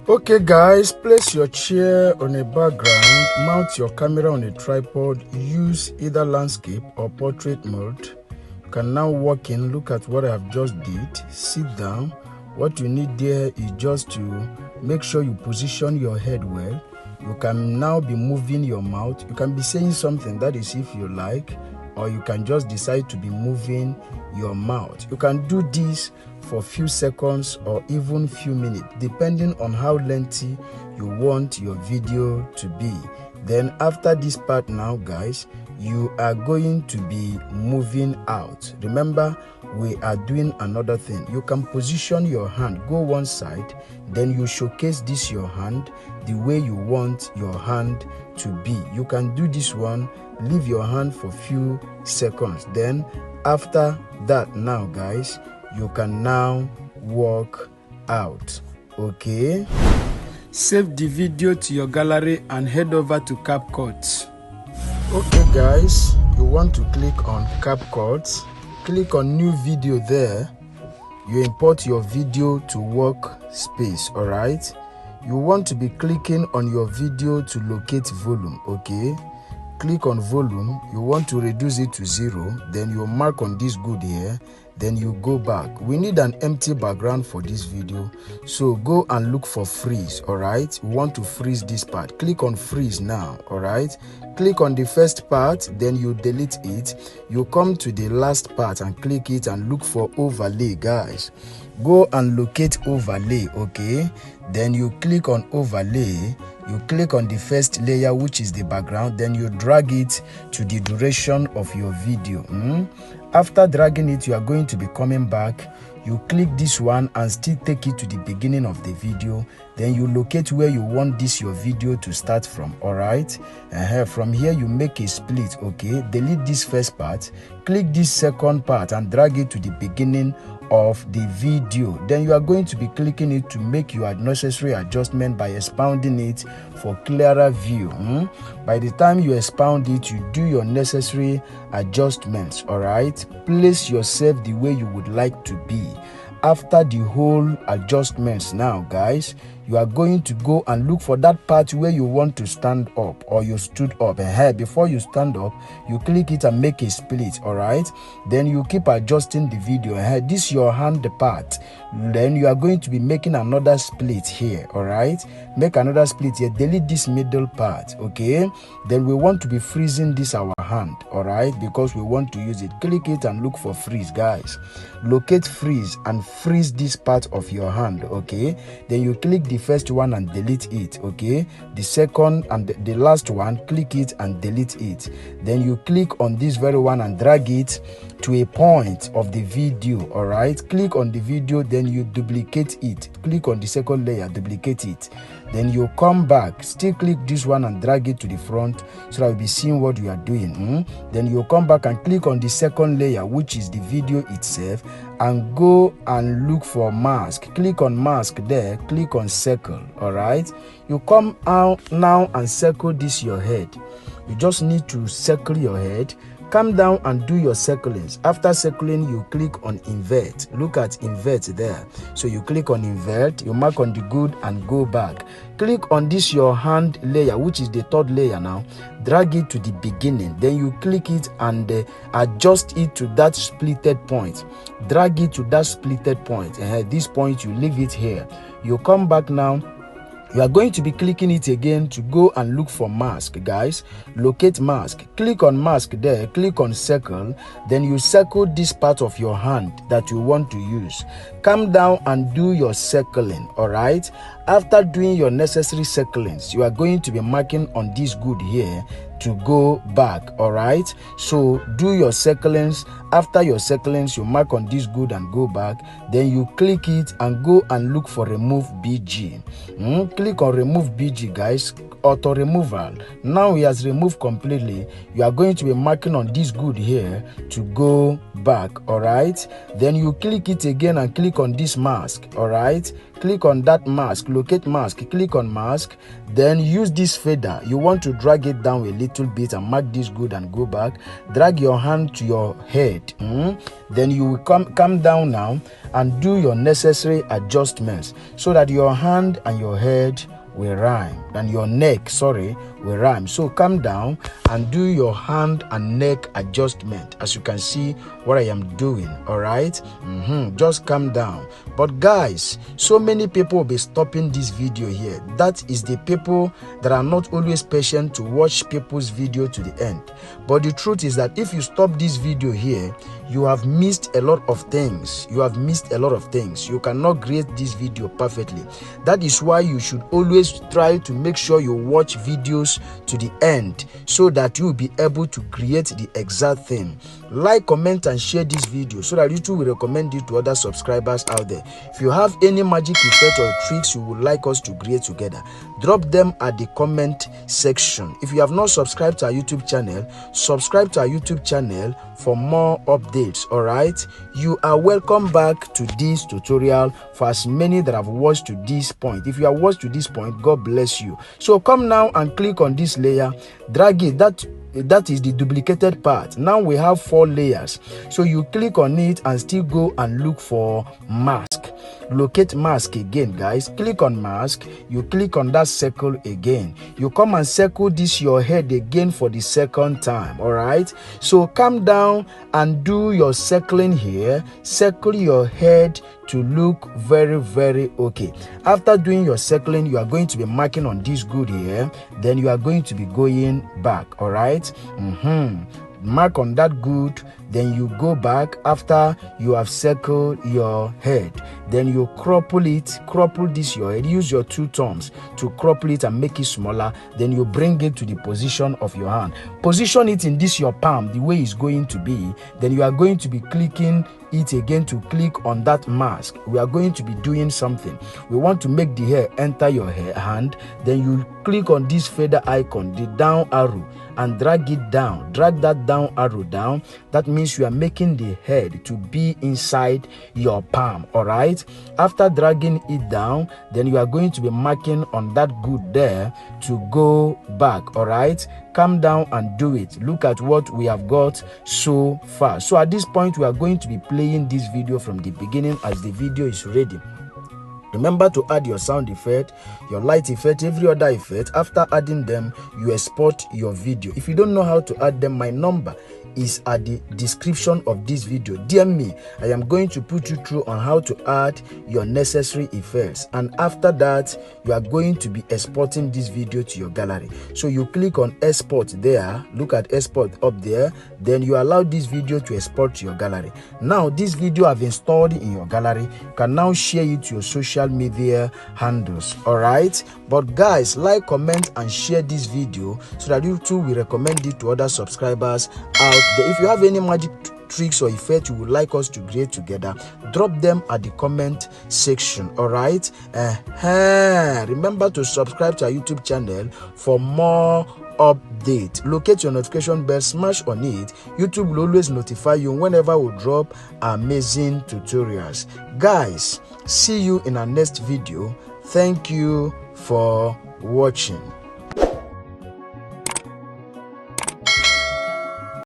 Okay guys, place your chair on a background, mount your camera on a tripod, use either landscape or portrait mode. You can now walk in, look at what I have just did, sit down. What you need there is just to make sure you position your head well. You can now be moving your mouth. You can be saying something, that is if you like, or you can just decide to be moving your mouth. You can do this for a few seconds or even few minutes, depending on how lengthy you want your video to be. Then after this part now, guys, you are going to be moving out. Remember, we are doing another thing. You can position your hand, go one side, then you showcase this your hand the way you want your hand to be. You can do this one, leave your hand for few seconds. Then after that now, guys, you can now walk out. Okay, save the video to your gallery and head over to CapCut. Okay guys, you want to click on CapCut, click on new video. There you import your video to workspace. All right, you want to be clicking on your video to locate volume. Okay, click on volume. You want to reduce it to 0, then you mark on this good here, then you go back. We need an empty background for this video, so go and look for freeze. All right, we want to freeze this part. Click on freeze now. All right, click on the first part, then you delete it. You come to the last part and click it and look for overlay. Guys, go and locate overlay. Okay, then you click on overlay. You click on the first layer, which is the background, then you drag it to the duration of your video. After dragging it, you are going to be coming back. You click this one and still take it to the beginning of the video. Then you locate where you want this your video to start from. All right, from here you make a split. Okay, delete this first part, click this second part and drag it to the beginning of the video. Then you are going to be clicking it to make your necessary adjustment by expounding it for clearer view. By the time you expound it, you do your necessary adjustments. All right, place yourself the way you would like to be. After the whole adjustments now, guys, you are going to go and look for that part where you want to stand up or you stood up. Before you stand up, you click it and make a split. All right, then you keep adjusting the video. This is your hand part. Then you are going to be making another split here. All right, make another split here, delete this middle part. Okay, then we want to be freezing this our hand. All right, because we want to use it. Click it and look for freeze. Guys, locate freeze and freeze this part of your hand. Okay, then you click the first one and delete it. Okay, the second and the last one, click it and delete it. Then you click on this very one and drag it to a point of the video. All right, click on the video, then you duplicate it. Click on the second layer, duplicate it. Then you come back, still click this one and drag it to the front so that you'll be seeing what you are doing. Then you come back and click on the second layer, which is the video itself, and go and look for mask. Click on mask there, click on circle. All right, you come out now and circle this your head. You just need to circle your head. Come down and do your circlings. After circling, you click on invert. Look at invert there. So you click on invert, you mark on the good and go back. Click on this your hand layer, which is the third layer now. Drag it to the beginning. Then you click it and adjust it to that splitted point. Drag it to that splitted point. At this point, you leave it here. You come back now. You are going to be clicking it again to go and look for mask. Guys, locate mask. Click on mask there, click on circle, then you circle this part of your hand that you want to use. Come down and do your circling. All right, after doing your necessary circlings, you are going to be marking on this good here to go back. All right, so do your circlings. After your circlings, you mark on this good and go back. Then you click it and go and look for remove BG. Click on remove BG, guys. Auto removal. Now he has removed completely. You are going to be marking on this good here to go back. All right, then you click it again and click on this mask. All right, click on that mask, locate mask, click on mask, then use this fader. You want to drag it down a little bit and mark this good and go back. Drag your hand to your head. Then you will come down now and do your necessary adjustments so that your hand and your head will rhyme, and your neck, will rhyme. So come down and do your hand and neck adjustment, as you can see what I am doing. All right, just come down. But guys, so many people will be stopping this video here. That is the people that are not always patient to watch people's video to the end. But the truth is that if you stop this video here, you have missed a lot of things. You cannot create this video perfectly. That is why you should always try to make sure you watch videos to the end so that you will be able to create the exact thing. Like, comment and share this video so that YouTube will recommend it to other subscribers out there. If you have any magic effect or tricks you would like us to create together, drop them at the comment section. If you have not subscribed to our YouTube channel, subscribe to our YouTube channel for more updates. All right, you are welcome back to this tutorial for as many that have watched to this point. If you have watched to this point, God bless you. So come now and click on this layer, drag it. That is the duplicated part. Now we have 4 layers, so you click on it and still go and look for mask. Locate mask again, guys. Click on mask, you click on that circle again, you come and circle this your head again for the second time. All right, so come down and do your circling here. Circle your head to look very, very okay. After doing your circling, you are going to be marking on this good here, then you are going to be going back. All right, mark on that good, then you go back after you have circled your head, then you crumple this your head. Use your 2 thumbs to crumple it and make it smaller, then you bring it to the position of your hand. Position it in this your palm the way it's going to be. Then you are going to be clicking it again to click on that mask. We are going to be doing something. We want to make the hair enter your hand. Then you click on this feather icon, the down arrow, and drag it down. Drag that down arrow down. That means you are making the head to be inside your palm. All right, after dragging it down, then you are going to be marking on that good there to go back. All right, come down and do it. Look at what we have got so far. So at this point, we are going to be playing this video from the beginning as the video is ready. Remember to add your sound effect, your light effect, every other effect. After adding them, you export your video. If you don't know how to add them, my number is at the description of this video. DM me. I am going to put you through on how to add your necessary effects, and after that you are going to be exporting this video to your gallery. So you click on export there, look at export up there, then you allow this video to export to your gallery. Now this video I've installed in your gallery, you can now share it to your social media handles. All right, but guys, like, comment and share this video so that YouTube will recommend it to other subscribers out there. If you have any magic tricks or effect you would like us to create together, drop them at the comment section. All right, remember to subscribe to our YouTube channel for more update. Locate your notification bell, smash on it. YouTube will always notify you whenever we drop amazing tutorials. Guys, see you in our next video. Thank you for watching.